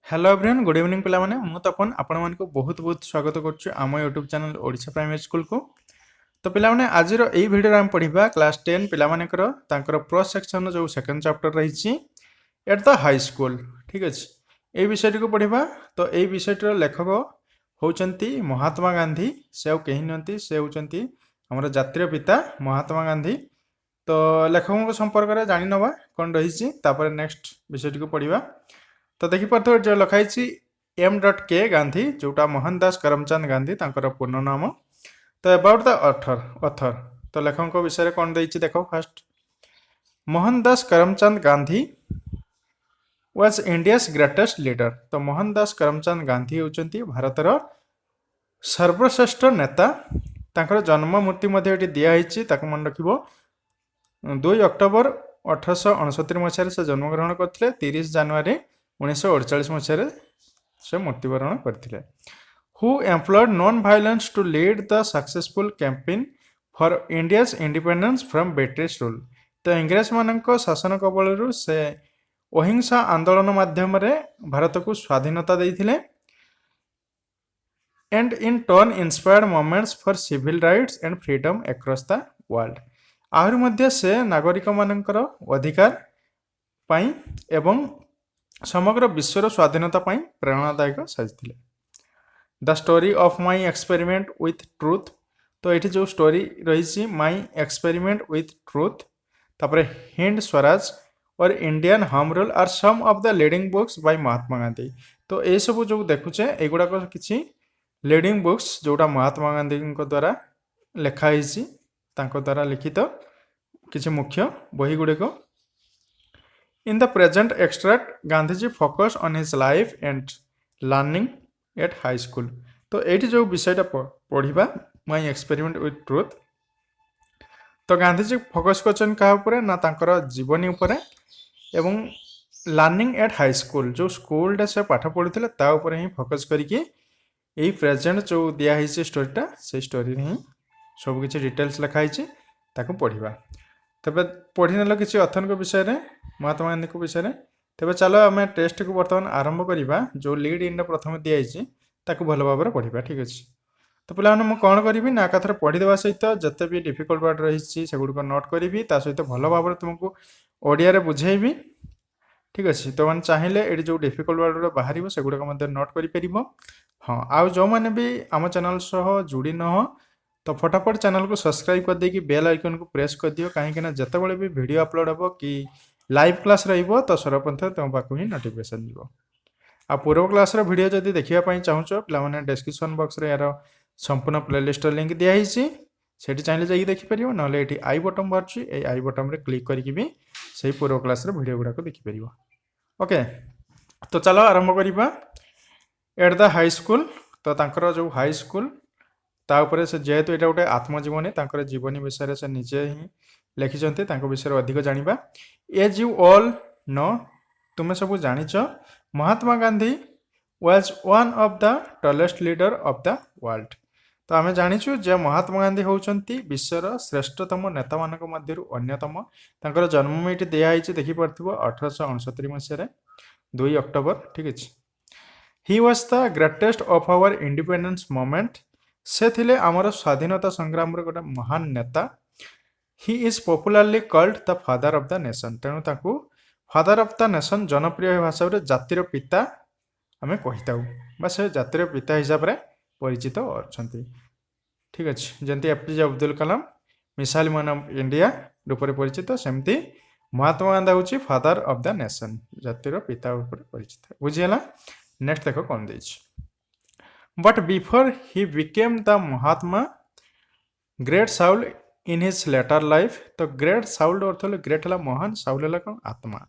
Hello everyone good evening पिला माने मु तपन आपण मानको बहुत बहुत स्वागत करछु आम YouTube channel Odisha primary school को। तो पिला माने आजिरो एई वीडियो रे हम पढिबा क्लास 10 पिला मानेकर तांकर प्रो सेक्शन जो सेकंड चैप्टर रहिछि एट द हाई स्कूल। ठीक अछि एई विषय को पढिबा। तो एई विषय रो लेखक होउचंती महात्मा गांधी। से केहि नंती से होउचंती हमर जातीय पिता महात्मा गांधी। तो लेखकों को संपर्क में जानी नवा कौन रही तापर नेक्स्ट विषय को पढ़ा। तो देखिपे जो लिखाई M.K. गांधी जोटा मोहनदास करमचंद गांधी तांकर पूर्ण नाम। तो अबाउट द ऑथर तो लेखकों विषय कौन देछि देखो। Fast Mohandas Karamchand Gandhi was India's greatest leader. तो मोहनदास करमचंद गांधी होउचंती भारतर सर्वश्रेष्ठ नेता। तांकर जन्म मूर्ति मध्ये एटी दिया हिची ताको मन रखिबो 2 अक्टोबर 1869 मसीह से जन्मग्रहण करते। 30 जनवरी 1948 मसीह से मृत्युवरण करते। Who employed non violence to lead the successful campaign for India's independence from British rule. तो इंग्रेज मानक शासन कबल से अहिंसा आंदोलन माध्यम भारत को स्वाधीनता देते and in turn inspired moments for civil rights and freedom across the world. आहरी मध्य से नागरिक मानकर अधिकार पाई एवं समग्र विश्वर स्वाधीनता पाई प्रेरणादायक साजिले। The story of my experiment with truth. तो ये जो स्टोरी रही माई एक्सपेरिमेंट विथ ट्रुथ तापर हिंद स्वराज और Indian home rule are some of the leading books by Mahatma Gandhi. तो ये सब जो देखुचे एगुड़ाक किसी लीडिंग बुक्स जोटा महात्मा गांधी द्वारा लिखाई द्वारा लिखित किसी मुख्य बही गुड़िक। In the present extract Gandhiji focus on his life and learning at high school. तो ये जो विषयटा पढ़ा माई एक्सपेरिमेंट विथ ट्रुथ। तो गांधीजी फोकस कर ना तांकर जीवनी उपरे एवं लर्निंग एट हाई स्कूल जो स्कूल से पाठ पढ़ुते ही फोकस करके यही प्रेजेंट जो दिखाई स्टोरीटा से स्टोरी ही सबकि डिटेल्स लिखाई ताको पढ़ा। तेरे पढ़ी नेल किसी अथर विषय में महात्मा गांधी विषय में। तेरे चलो आम टेस्ट को बर्तमान आरंभ करवा जो लीड इन प्रथम दिखाई ताको भल भाव में पढ़ा। ठीक अच्छे। तो पे मुझे कौन करी ना एकाथर पढ़ीदेवा सहित जिते भी डिफिकल्ट वर्ड रही सेगुड़िक नोट करी सहित भल भाव में तुमको ओडिया बुझेबी। ठीक अच्छे। तो मैंने चाहिए ये जो डिफिकल्ट वर्ड बाहर सेगुड़िक नोट कर। हाँ आउ जो मैंने भी आम चैनल सह जोड़ी न हो तो फटाफट चैनल को सब्सक्राइब कर देकी बेल आइकन को प्रेस कर दियो कहीं जितेबाला भी वीडियो अपलोड हो कि लाइव क्लास रहिबो तो सर्वप्रथम तुम पाक ही नोटिफिकेशन जीवो। आ पूर्व क्लास रो वीडियो जदि देखिया चाहूचो पिला माने डिस्क्रिप्शन बॉक्स रे यार संपूर्ण प्लेलिस्ट लिंक दिया हिची सेठी चाहिए जाई देखि परियो नले एठी आई बटन बारछि ए आई बटन रे क्लिक करके भी सही पूर्व क्लास रो वीडियो गुडा को देखि परियो। ओके तो चलो आरंभ करिबा एट द हाई स्कूल। तो तांकर जो हाई स्कूल ताऊपर से जेहेतु यहाँ गोटे आत्मजीवनी तांकर जीवनी विषय से निजे ही लिखिंट विषय अधिक जाना। एज यू ऑल नो तुम्हें सब जानिच Mahatma Gandhi was one of the tallest leader of the world. तो आम जाचु जे महात्मा गांधी होउचंती विश्वर श्रेष्ठतम नेता मानक मध्यरु अन्यतम। तांकर जन्म में ये दिखाई देखिपो 1869 मसीह 2 अक्टोबर। ठीक अच्छे। He was the greatest of our independence moment. से थिले आमर स्वाधीनता संग्राम गोटे महान नेता। He is popularly called the father of the nation. तेणु ताकू फादर ऑफ द नेशन जनप्रिय भाषा रे जातिर पिता आमे कहिताऊ से जातिर पिता हिसाब रे परिचित अछंती। ठीक अच्छे। जंती APJ Abdul Kalam missile man of India रूप में परिचित सेमती महात्मा गांधी होची फादर ऑफ द नेशन जातिर पिता रूप में परिचित। बुझीगला। नेक्स्ट देखो कौन देछि। But before he became the Mahatma, great Saul in his later life। तो ग्रेट साउल अर्थ है ग्रेट है महान साउल है कौन आत्मा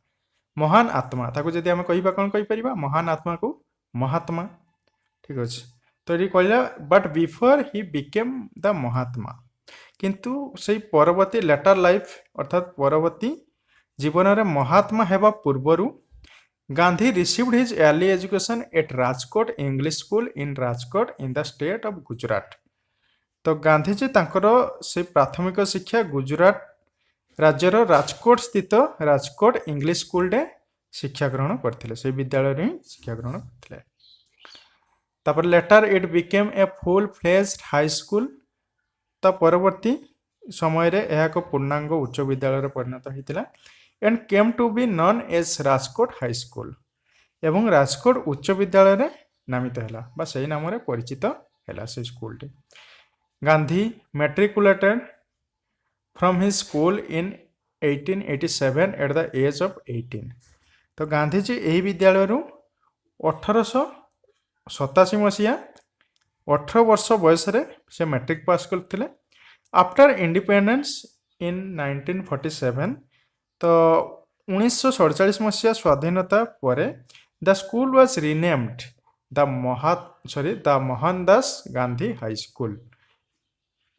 महान आत्मा ताको जदि आम कहिबा कौन कहि परिबा महान आत्मा को महात्मा। ठीक अच्छे। तो ये कहला but before he became the Mahatma किंतु से परवर्ती लेटर लाइफ अर्थात परवर्ती जीवन में महात्मा हेबा पूर्वरु Gandhi received his early education at Rajkot English school in Rajkot in the state of Gujarat. तो गांधीजी तांकर से प्राथमिक शिक्षा गुजरात राज्यर राजकोट स्थित राजकोट इंग्लिश स्कूल शिक्षा ग्रहण करथिले से विद्यालय रे शिक्षा ग्रहण करथिले तापर later it became a full fledged high school ता परवर्ती समय रे यह एक पूर्णांग उच्च विद्यालय रे परिणत होइतिला and came to be known as Rajkot high school एवं राजकोट उच्च विद्यालय रे नामित हैला बा सही नाम रे परिचित हैला से स्कूल टी Gandhi matriculated from his school in 1887 at the age of 18 तो गांधीजी यही विद्यालय 1887 मसीहा 18 वर्ष बयस से मैट्रिक पास करते आफ्टर इंडिपेंडेंस इन 1947 तो 1947 मसीहा स्वाधीनता पर the school was renamed the Mohandas Gandhi high school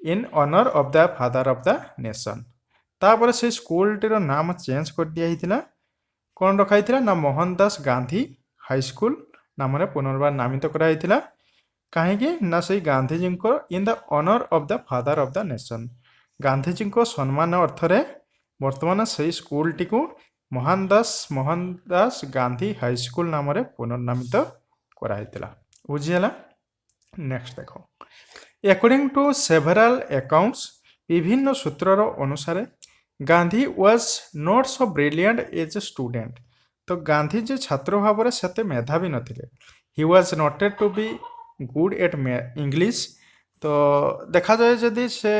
in honour of the father of the nation तापर से स्कूल टीर नाम चेंज कर दिया कौन रखाई ना मोहनदास गांधी हाई स्कूल नाम पुनर्बार नामित कराइथिला कहीं ना से Gandhiji in the honour of the father of the nation Gandhiji सम्मान अर्थ रे वर्तमान से स्कूल टी को मोहनदास गांधी हाई स्कूल नाम पुनर्नामित कराइथिला बुझीगला नेक्स्ट देखो अकॉर्डिंग टू सेवरल अकाउंट्स विभिन्न सूत्रर अनुसार Gandhi was not so brilliant as a student तो गांधी जी छात्र भाव में सेते मेधावी नथिले he was noted to be good at English तो देखा जाए जदि से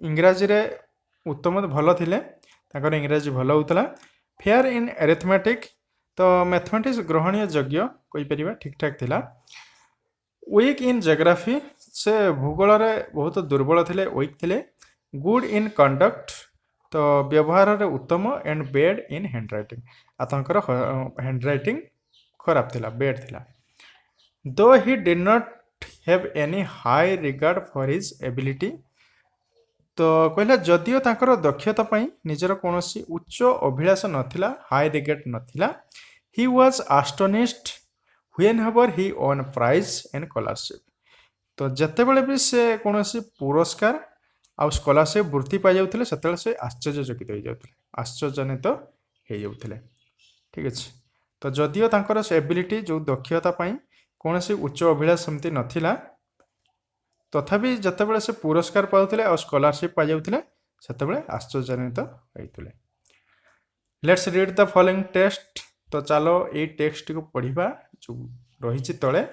इंग्राजी रे उत्तम भल थिले ताकर इंग्राजी भल होतला फेयर इन अरिथमेटिक तो मैथमेटिक्स ग्रहणीय योग्य कोई परिबा ठीक ठाक थिला वीक इन जियोग्राफी से भूगोल रे बहुत दुर्बल थिले वीक थिले गुड इन कंडक्ट तो व्यवहार रे उत्तम एंड बेड इन हैंडराइटिंग आतंकर हैंडराइटिंग खराब थिला बेड थिला though he did not have any high regard for his ability तो कहला जदियो तांकर दक्षता पई निजर कोनोसी उच्च अभिलाष नथिला हाई रिगार्ड नथिला he was astonished whenever he won prize and scholarship तो जतेबेले भी से कोनोसी पुरस्कार आ स्कॉलरशिप वृत्ति पाई जाउथिले सेतेले से आश्चर्यचकित हो जाउथिले आश्चर्यजनित हो जाउथिले ठीक अछि तो जदियो तांकर से एबिलिटी जो दक्षता पई कोनोसी उच्च अभिलाष समति नथिला तथापि जतेबेले से पुरस्कार पाउथिले आ स्कॉलरशिप पाई जाउथिले सेतेबेले आश्चर्यजनित होइथिले let's read the following text तो चलो ए टेक्स्ट को पढ़िबा जो रहिछि तळे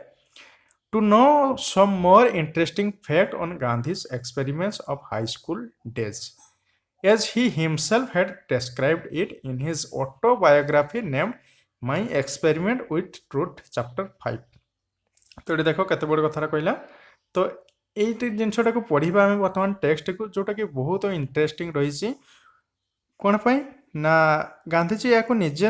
to know some more interesting fact on Gandhi's experiments of high school days as he himself had described it in his autobiography named My Experiment with Truth chapter 5 तो ये देखो केते बड़ कथा कहला तो ये जिनसटा को पढ़िबा हम वर्तमान टेक्स्ट को जोटा कि बहुत इंटरेस्टिंग रही कौन पाई ना गांधीजी या निजे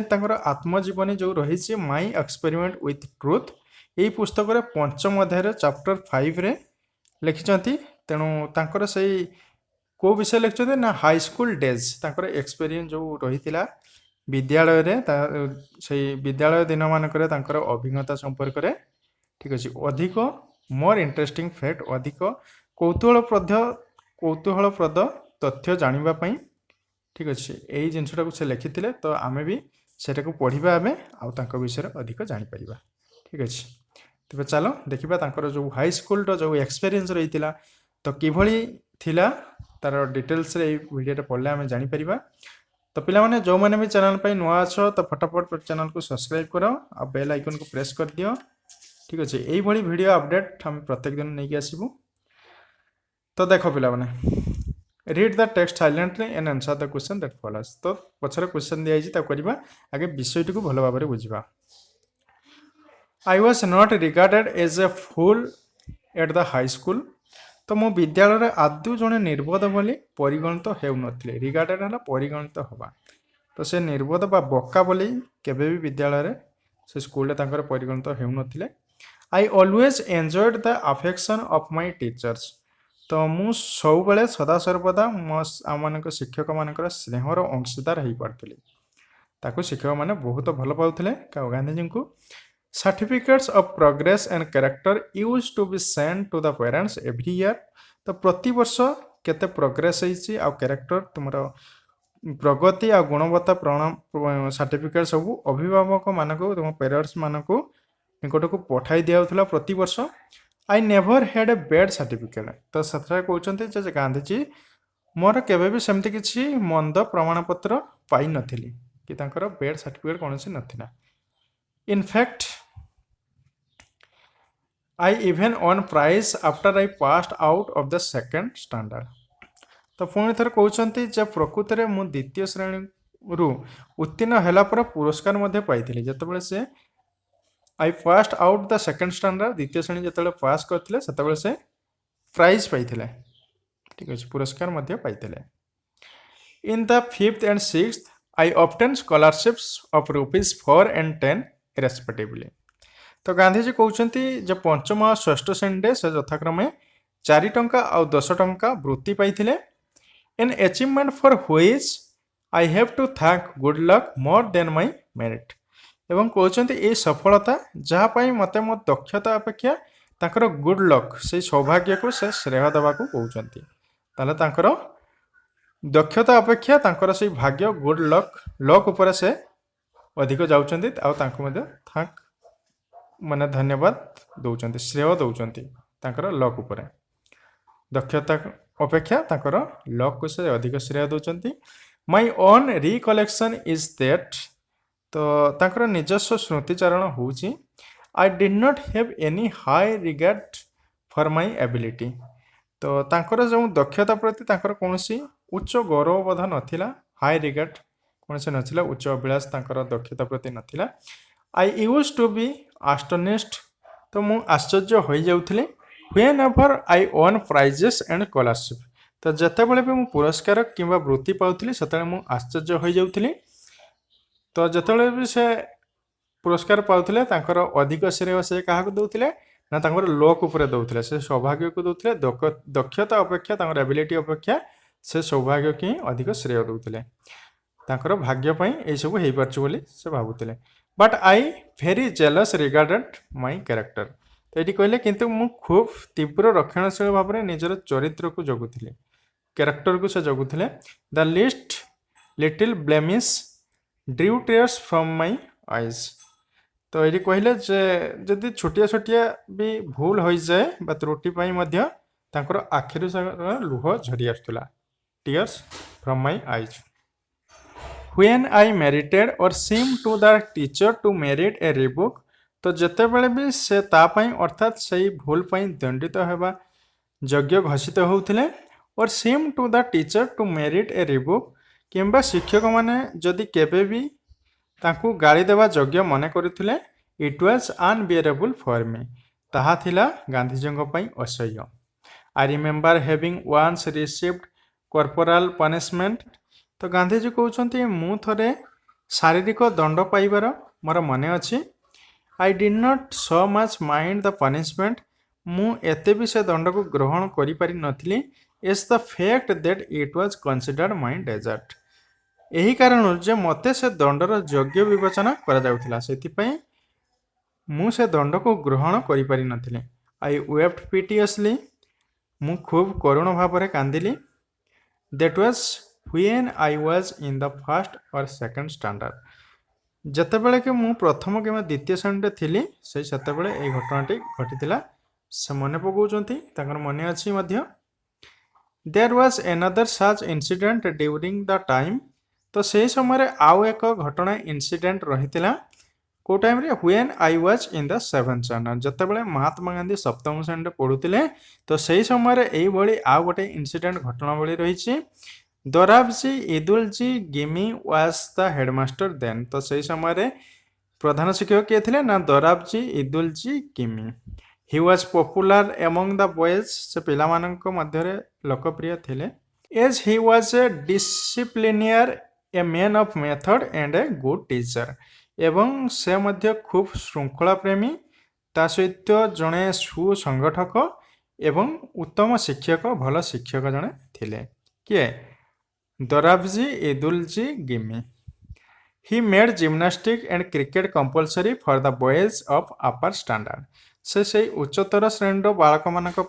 आत्मजीवनी जो रही माई एक्सपेरिमेंट विथ ट्रुथ यही पुस्तक रे पंचम अध्याय चैप्टर 5 रे लिखिछंती तेणु तांकर से को विषय लिखिछंती ना हाई स्कूल डेज तांकर एक्सपीरियंस जो रहीतिला विद्यालय रे से विद्यालय दिन मानकर तांकर अभिज्ञता संपर्क रे ठीक अछि अधिक मोर इंटरेस्टिंग फैक्ट अधिक कौतूहलप्रद तथ्य जानिबा पई ठीक अच्छे यही जिनसटा को से लिखी तो आमे भी सेटा को पढ़ा आम आउ विषय अधिक जापर ठीक अच्छे तेज चलो देखा तांकर जो हाई स्कूल जो एक्सपीरियंस रही तो किभली थिला तार डिटेल्स रे वीडियो पढ़ले आम जापर तो पिला माने जो मैंने भी चैनल पे नुआ अच्छ तो फटाफट चैनल को सब्सक्राइब करो आ बेल आइकन को प्रेस कर दियो ठीक अच्छे यही वीडियो अपडेट हम प्रत्येक दिन नहीं आसबू तो देखो पिला माने read the text silently and answer the question that follows तो पछरे क्वेश्चन दिया जाइए करवा आगे विषयटी को भल भाव में बुझा I was not regarded as a fool at the high school तो मो विद्यालय आदौ जड़े निर्बोध बोली परिगणित होउनथिले रिगार्डेड है परिगणित हवा तो से निर्बोध बा बक्का बोली केबे भी विद्यालय से स्कूल परिगणित होउनथिले I always enjoyed the affection of my teachers तो मु सब बेले सदा सर्वदा मो आम शिक्षक मानकर स्नेहर अंशीदार हो पार्थिली ताकू शिक्षक मैंने बहुत भल पाउथिले गांधीजी को certificates of progress and character use to be send to the parents every year तो प्रति वर्ष केते प्रोग्रेस होइछि आ कैरेक्टर तुमरो प्रगति आ गुणवत्ता प्रमाण सर्टिफिकेट सब अभिभावक मानक पेरेंट्स मानक निकट को पठाई दिया प्रति वर्ष। I never had a bad certificate. तो से कहते जे गांधीजी मोर केवे भी सेमती किसी मंद प्रमाणपत्र पाई नथिली कि तांकर बैड सर्टिफिकेट कौन सी नथिला। In fact I even won prize after I passed out of the second standard. तो पुणी थर कहते जे प्रकृत में मुझे द्वितीय श्रेणी रु उत्तीर्ण होला पर पुरस्कार मध्य पाई जिते से आई passed out the second standard द्वितीय श्रेणी जिते पास करते से प्राइज पाई ठीक अच्छे पुरस्कार मध्य पाई। In the 5th and 6th I obtain scholarships of ₹4 and 10 respectively. तो गांधीजी कहते जो पंचम और षष्ठ श्रेणी से यथाक्रमे 4 टंका और 10 टंका वृत्ति पाई। An achievement for which I have to thank good luck more than my merit. एवं कहते ये सफलता जहाँपाई मत मो दक्षता अपेक्षा ताकर गुड लक से सौभाग्य को से श्रेय देवा कहते ताले तांकर दक्षता अपेक्षा तांकर से भाग्य गुड लक उपर से अधिक जाउछन्ती आ तांको मध्ये थैंक माने धन्यवाद दौरान श्रेय दौरान तांकर लक उपर दक्षता अपेक्षा तांकर लक को से अधिक श्रेय दौरान। My own recollection is that. तो तांकर निजस्व स्मृतिचारण होउची आई did not have any high regard for my ability. तो तांकर जो दक्षता प्रति तांकर कौनसी उच्च गौरवबोध नथिला हाई रिगार्ड कौन से नथिला उच्च अभिलाष तांकर दक्षता प्रति नथिला। I used to be astonished. तो मु आश्चर्य हो जाउथिले whenever I won prizes and scholarship. तो जितेबाला भी मु पुरस्कार किंवा वृत्ति पाउथिली सेतेबेले मु आश्चर्य हो जाउथिली। तो जितेबाला भी से पुरस्कार पाउथिले तांकर अधिक श्रेय से काहाको दउथिले ना तांकर लक उपरे दउथिले से सौभाग्य को दउथिले दक्षता अपेक्षा तांकर एबिलिटी अपेक्षा से सौभाग्य की अधिक श्रेय दउथिले तांकर भाग्य पई ए सब हेई परछु बोली से भाबुथिले। But I very jealous regarded my character. तो ये कहले किंतु मु खूब तीव्र रक्षणशील भाव में निजर चरित्र को जगुथिले कैरेक्टर को से जगुथिले। The least little blemish drew tears from my eyes. तो ये कहले जे जदि छोटिया छोटिया भी भूल हो जाए बा त्रुटि पाई मध्य तांकर आखिर लुह झरी आसुला tears from my eyes. When I merited or seem to the teacher to merit a rebuke. तो जिते बड़े भी से तापाई अर्थात सही भूल पाई दंडित होगा यज्ञ घोषित होते or seem to the teacher to merit a rebuke किंबा शिक्षक माने जदि केबे भी तांकु गाली देवा योग्य मन करथिले it was unbearable for me ताहा थिला गांधीजीଙ୍କ ପାଇଁ असह्य। I remember having once received corporal punishment. तो गांधीजी कहते मु थरे शारीरिक दंड पाइबार मोर मन अच्छी। I did not so much mind the punishment. मु एते भी से दंड को ग्रहण करि पारि नथिली is the fact that it was considered my desert. यही कारण जे मते से दंडर योग्य विवेचना करा जाउथिला सेतिपई मु से दंड को ग्रहण करि पारि नथिले। आई वेप्ट पिटियसली। मु खूब करुण भाव में Kandivali. That was when I was in the first और सेकंड स्टैंडर्ड। जितेबाला कि मु प्रथम कि द्वितीय श्रेणी थी से घटनाटी घटी से मन पकाउछन्ती तांकर मन अच्छी मध्य। There was another such incident during the time. तो से समय आउ एक घटना इंसिडेंट रही को टाइम रे when I was in the 7th standard जितेबाला महात्मा गांधी सप्तम श्रेणी पढ़ुते तो से समय यही आउ गोटे इंसिडेंट घटना भली रही। Dorabji Edulji Gimi was the headmaster then. तो से समय प्रधान शिक्षक किए थे ना Dorabji Edulji Gimi. He was popular among the boys से पिला मानक मध्य लोकप्रिय थे। As he was a disciplinarian a man of method and a good teacher. एवं से मध्य खूब श्रृंखला प्रेमी ता सहित जड़े सुसंगठक एवं उत्तम शिक्षक भल शिक्षक जड़े थिले किए Dorabji Edulji Gimi. He made gymnastic and cricket compulsory for the boys of upper standard. से उच्चतर श्रेणी बालक मानक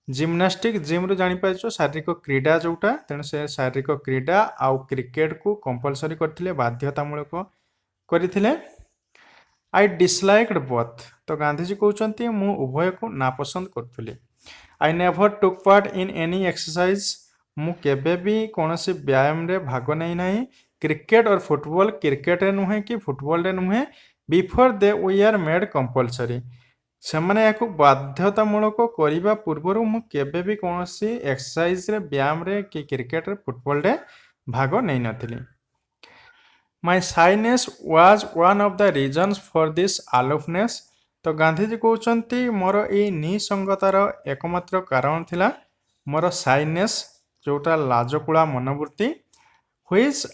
जिम्नास्टिक जिम रु जानी पाइछो शारीरिक क्रीड़ा जोटा तेणु से शारीरिक क्रीड़ा आउ क्रिकेट को कंपलसरी करथिले बाध्यतामूलक करथिले। आई डिसलाइक्ड बोथ तो गांधीजी कहउचंती मु उभय को नापसंद करथुली। I never took part in any exercise मु केबे भी कोनोसी व्यायाम रे भाग नै नाही। क्रिकेट और फुटबॉल क्रिकेट रे नुहे कि फुटबॉल रे नुहे before they we are made compulsory सेमाने याकु बाध्यतामूलक करिबा पूर्वरु मु केबे भी कोनोसी एक्सरसाइज रे व्यायाम रे कि क्रिकेट रे फुटबॉल रे भाग नै नथिली। My shyness was one of the reasons for this aloofness तो गांधीजी कहउचंती मोर ए निसंगतार एकमात्र कारण थिला मोर शाइनेस जोटा लाजकुला मनोवृत्ति व्हिच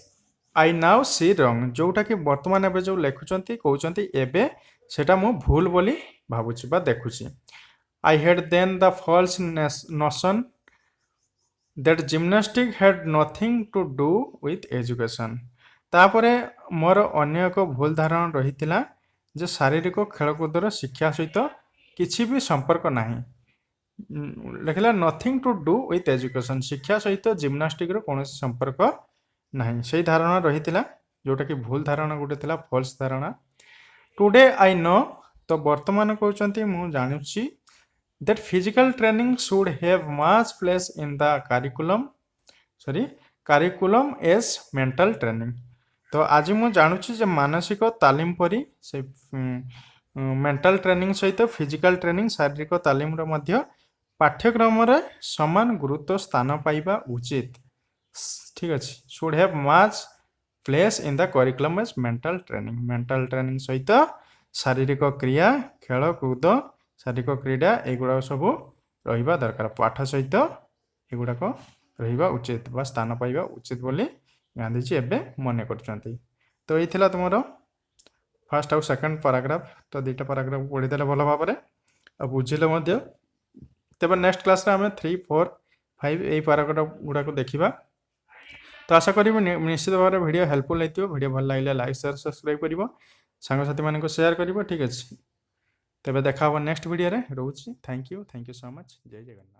आई नाउ सी रंग जोटा कि वर्तमान एबे जो लेखुचंती कहउचंती एबे सेटा मु भूल बोली भाबुची बा देखुची। I had then the false notion that gymnastic had nothing to do with education तापरे मोर अन्य एक भूल धारणा रहितिला जे शारीरिक खेलकूदर शिक्षा सहित किछि भी संपर्क नाही। लिखला nothing to do with education शिक्षा सहित जिम्नास्टिक रो कोनोसी संपर्क नाही सेही धारणा रहितिला जोटा कि भूल धारणा गुटे थिला फॉल्स धारणा। टुडे आई नो तो वर्तमान कहउचंती मु जानुची that physical training should have much place in the curriculum as mental training तो आज मु जानुची जे मानसिक तालीम परी से मेंटल ट्रेनिंग सहित फिजिकल ट्रेनिंग शारीरिक तालीम रो मध्य पाठ्यक्रम रे समान गुरुत्व स्थान पाइबा उचित। ठीक अछि should have much place in the curriculum as mental training सहित शारीरिक क्रिया खेल कूद शारीरिक क्रीड़ा एगुड़ा सब रहिबा दरकार पाठ सहित एगुड़ाक रहिबा उचित बा स्थान पाइबा उचित बोली गांधीजी एबे मने करचंती। तो ये थिला तुमरो फर्स्ट आउ सेकंड पैराग्राफ तो दुईटा पैराग्राफ पढ़ी देले भल भाबरे आ बुझिले मध्य तेबे नेक्स्ट क्लास रे हमें 3 4 5 ए पैराग्राफ गुडा को देखिबा। तो आशा करी निश्चित भाव में वीडियो हेल्पफुल होइतिबो वीडियो भल लागले लाइक शेयर सब्सक्राइब करिवो सांग साथी मानको शेयर करिवो। ठीक अछि तेबे देखा नेक्स्ट वीडियो रे रहउची। थैंक यू सो मच जय जगन्नाथ।